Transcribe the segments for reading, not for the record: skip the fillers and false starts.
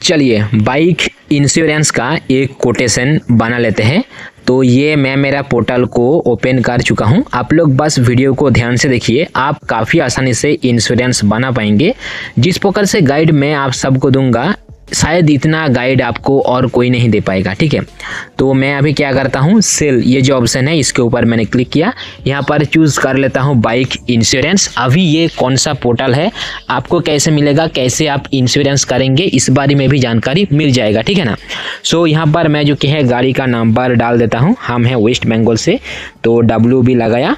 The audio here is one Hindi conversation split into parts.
चलिए बाइक इंश्योरेंस का एक कोटेशन बना लेते हैं। तो ये मैं मेरा पोर्टल को ओपन कर चुका हूँ। आप लोग बस वीडियो को ध्यान से देखिए, आप काफ़ी आसानी से इंश्योरेंस बना पाएंगे। जिस प्रकार से गाइड मैं आप सबको दूंगा, शायद इतना गाइड आपको और कोई नहीं दे पाएगा। ठीक है, तो मैं अभी क्या करता हूँ, सेल ये जो ऑप्शन है इसके ऊपर मैंने क्लिक किया। यहाँ पर चूज़ कर लेता हूँ बाइक इंश्योरेंस। अभी ये कौन सा पोर्टल है, आपको कैसे मिलेगा, कैसे आप इंश्योरेंस करेंगे, इस बारे में भी जानकारी मिल जाएगा। ठीक है ना। सो यहाँ पर मैं जो कि है गाड़ी का नंबर डाल देता हूँ। हम हैं वेस्ट बंगाल से, तो WB लगाया,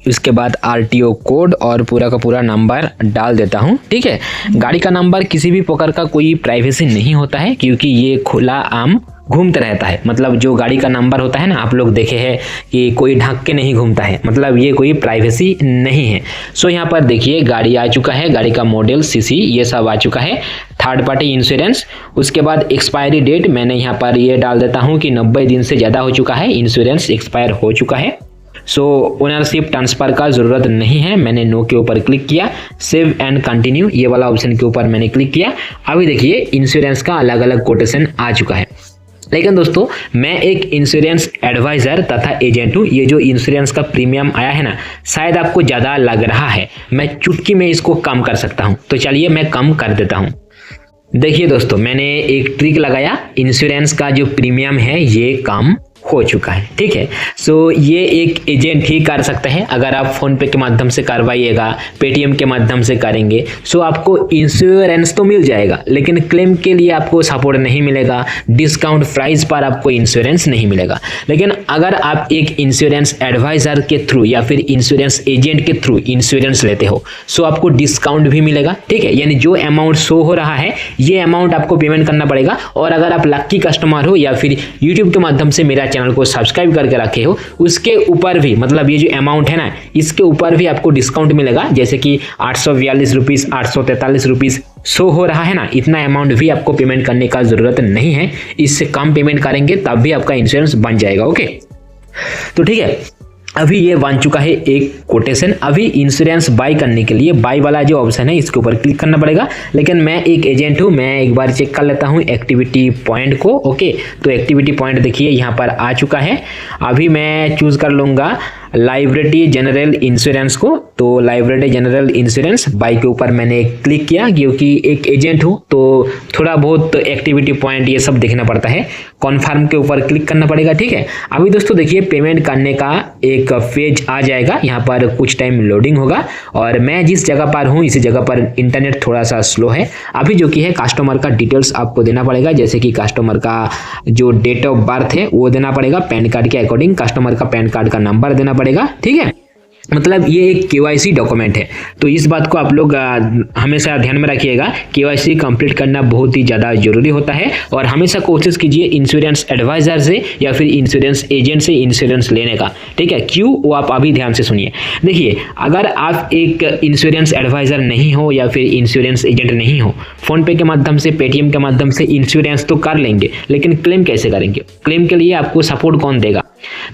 उसके बाद RTO कोड और पूरा का पूरा नंबर डाल देता हूं। ठीक है, गाड़ी का नंबर किसी भी प्रकार का कोई प्राइवेसी नहीं होता है, क्योंकि ये खुला आम घूमता रहता है। मतलब जो गाड़ी का नंबर होता है ना, आप लोग देखे हैं कि कोई ढक के नहीं घूमता है, मतलब ये कोई प्राइवेसी नहीं है। सो यहाँ पर देखिए गाड़ी आ चुका है, गाड़ी का मॉडल, CC ये सब आ चुका है, थर्ड पार्टी इंश्योरेंस। उसके बाद एक्सपायरी डेट मैंने यहाँ पर ये डाल देता हूँ कि 90 दिन से ज़्यादा हो चुका है, इंश्योरेंस एक्सपायर हो चुका है। सो ओनरशिप ट्रांसफ़र का ज़रूरत नहीं है, मैंने नो के ऊपर क्लिक किया। सेव एंड कंटिन्यू ये वाला ऑप्शन के ऊपर मैंने क्लिक किया। अभी देखिए इंश्योरेंस का अलग अलग कोटेशन आ चुका है। लेकिन दोस्तों मैं एक इंश्योरेंस एडवाइज़र तथा एजेंट हूँ। ये जो इंश्योरेंस का प्रीमियम आया है ना, शायद आपको ज़्यादा लग रहा है, मैं चुटकी में इसको कम कर सकता हूँ। तो चलिए मैं कम कर देता हूँ। देखिए दोस्तों, मैंने एक ट्रिक लगाया, इंश्योरेंस का जो प्रीमियम है ये कम हो चुका है। ठीक है, सो ये एक एजेंट ही कर सकते हैं। अगर आप फोन पे के माध्यम से करवाइएगा, पेटीएम के माध्यम से करेंगे, सो आपको इंश्योरेंस तो मिल जाएगा, लेकिन क्लेम के लिए आपको सपोर्ट नहीं मिलेगा, डिस्काउंट प्राइस पर आपको इंश्योरेंस नहीं मिलेगा। लेकिन अगर आप एक इंश्योरेंस एडवाइज़र के थ्रू या फिर इंश्योरेंस एजेंट के थ्रू इंश्योरेंस लेते हो, सो आपको डिस्काउंट भी मिलेगा। ठीक है, यानी जो अमाउंट शो हो रहा है ये अमाउंट आपको पेमेंट करना पड़ेगा। और अगर आप लक्की कस्टमर हो या फिर यूट्यूब के माध्यम से मेरा चैनल को सब्सक्राइब करके रखे हो, उसके ऊपर भी, मतलब ये जो अमाउंट है ना, इसके ऊपर भी आपको डिस्काउंट मिलेगा। जैसे कि 842 रुपीज़, 843 रुपीज़ शो हो रहा है ना, इतना अमाउंट भी आपको पेमेंट करने का ज़रूरत नहीं है। इससे कम पेमेंट करेंगे तब भी आपका इंश्योरेंस बन जाएगा। ओके, तो ठीक है, अभी ये बन चुका है एक कोटेशन। अभी इंश्योरेंस बाय करने के लिए बाय वाला जो ऑप्शन है इसके ऊपर क्लिक करना पड़ेगा। लेकिन मैं एक एजेंट हूँ, मैं एक बार चेक कर लेता हूँ एक्टिविटी पॉइंट को। ओके, तो एक्टिविटी पॉइंट देखिए यहाँ पर आ चुका है। अभी मैं चूज़ कर लूँगा लाइबिलिटी जनरल इंश्योरेंस को। तो लाइबिलिटी जनरल इंश्योरेंस बाई के ऊपर मैंने क्लिक किया, क्योंकि एक एजेंट हूँ तो थोड़ा बहुत एक्टिविटी पॉइंट ये सब देखना पड़ता है। कॉन्फर्म के ऊपर क्लिक करना पड़ेगा। ठीक है, अभी दोस्तों देखिए पेमेंट करने का एक पेज आ जाएगा, यहाँ पर कुछ टाइम लोडिंग होगा। और मैं जिस जगह पर हूँ इसी जगह पर इंटरनेट थोड़ा सा स्लो है। अभी जो कि है कस्टमर का डिटेल्स आपको देना पड़ेगा, जैसे कि कस्टमर का जो डेट ऑफ बर्थ है वो देना पड़ेगा, पैन कार्ड के अकॉर्डिंग पकस्टमर का पैन कार्ड का नंबर देना पड़ेगा। ठीक है, मतलब ये एक KYC डॉक्यूमेंट है, तो इस बात को आप लोग हमेशा ध्यान में रखिएगा। KYC कंप्लीट करना बहुत ही ज़्यादा जरूरी होता है। और हमेशा कोशिश कीजिए इंश्योरेंस एडवाइज़र से या फिर इंश्योरेंस एजेंट से इंश्योरेंस लेने का। ठीक है, क्यों, वो आप अभी ध्यान से सुनिए। देखिए, अगर आप एक इंश्योरेंस एडवाइज़र नहीं हो या फिर इंश्योरेंस एजेंट नहीं हो, फ़ोनपे के माध्यम से, पेटीएम के माध्यम से इंश्योरेंस तो कर लेंगे, लेकिन क्लेम कैसे करेंगे? क्लेम के लिए आपको सपोर्ट कौन देगा?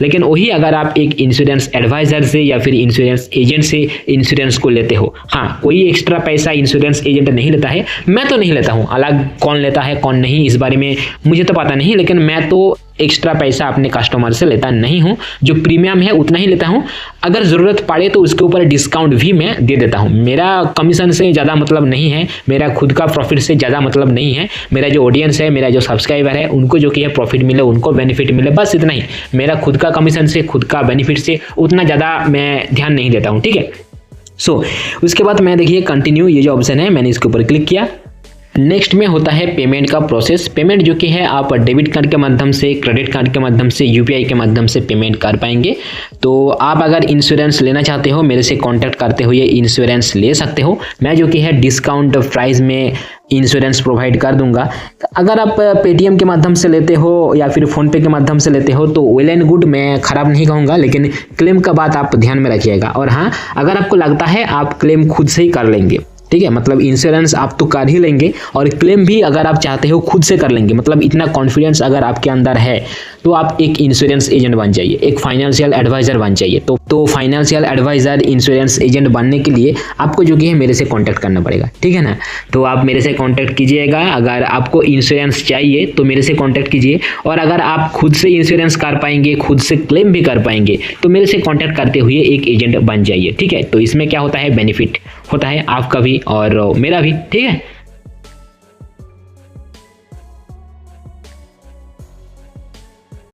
लेकिन वही अगर आप एक इंश्योरेंस एडवाइज़र से या फिर इंश्योरेंस एजेंट से इंश्योरेंस को लेते हो, हाँ कोई एक्स्ट्रा पैसा इंश्योरेंस एजेंट नहीं लेता है, मैं तो नहीं लेता हूँ। अलग कौन लेता है कौन नहीं इस बारे में मुझे तो पता नहीं, लेकिन मैं तो एक्स्ट्रा पैसा अपने कस्टमर से लेता नहीं हूँ। जो प्रीमियम है उतना ही लेता हूँ। अगर ज़रूरत पड़े तो उसके ऊपर डिस्काउंट भी मैं दे देता हूँ। मेरा कमीशन से ज़्यादा मतलब नहीं है, मेरा खुद का प्रॉफिट से ज़्यादा मतलब नहीं है। मेरा जो ऑडियंस है, मेरा जो सब्सक्राइबर है, उनको जो कि है प्रॉफिट मिले, उनको बेनिफिट मिले, बस इतना ही। मेरा खुद का कमीशन से, खुद का बेनिफिट से उतना ज़्यादा मैं ध्यान नहीं देता हूँ। ठीक है, सो उसके बाद मैं देखिए कंटिन्यू ये जो ऑप्शन है मैंने इसके ऊपर क्लिक किया। नेक्स्ट में होता है पेमेंट का प्रोसेस। पेमेंट जो कि है आप डेबिट कार्ड के माध्यम से, क्रेडिट कार्ड के माध्यम से, UPI के माध्यम से पेमेंट कर पाएंगे। तो आप अगर इंश्योरेंस लेना चाहते हो, मेरे से कांटेक्ट करते हुए इंश्योरेंस ले सकते हो। मैं जो कि है डिस्काउंट प्राइस में इंश्योरेंस प्रोवाइड कर दूंगा। अगर आप पेटीएम के माध्यम से लेते हो या फिर फ़ोनपे के माध्यम से लेते हो तो वेल एंड गुड, मैं ख़राब नहीं कहूँगा, लेकिन क्लेम का बात आप ध्यान में रखिएगा। और हाँ, अगर आपको लगता है आप क्लेम खुद से ही कर लेंगे, ठीक है, मतलब इंश्योरेंस आप तो कर ही लेंगे और क्लेम भी अगर आप चाहते हो खुद से कर लेंगे। मतलब इतना कॉन्फिडेंस अगर आपके अंदर है तो आप एक इंश्योरेंस एजेंट बन जाइए, एक फाइनेंशियल एडवाइजर बन जाइए। तो फाइनेंशियल एडवाइजर, इंश्योरेंस एजेंट बनने के लिए आपको जो कि है मेरे से कांटेक्ट करना पड़ेगा, ठीक है ना। तो आप मेरे से कांटेक्ट कीजिएगा। अगर आपको इंश्योरेंस चाहिए तो मेरे से कांटेक्ट कीजिए, और अगर आप खुद से इंश्योरेंस कर पाएंगे, खुद से क्लेम भी कर पाएंगे, तो मेरे से कांटेक्ट करते हुए एक एजेंट बन जाइए, ठीक है। तो इसमें क्या होता है, बेनिफिट होता है आपका भी और मेरा भी, ठीक है।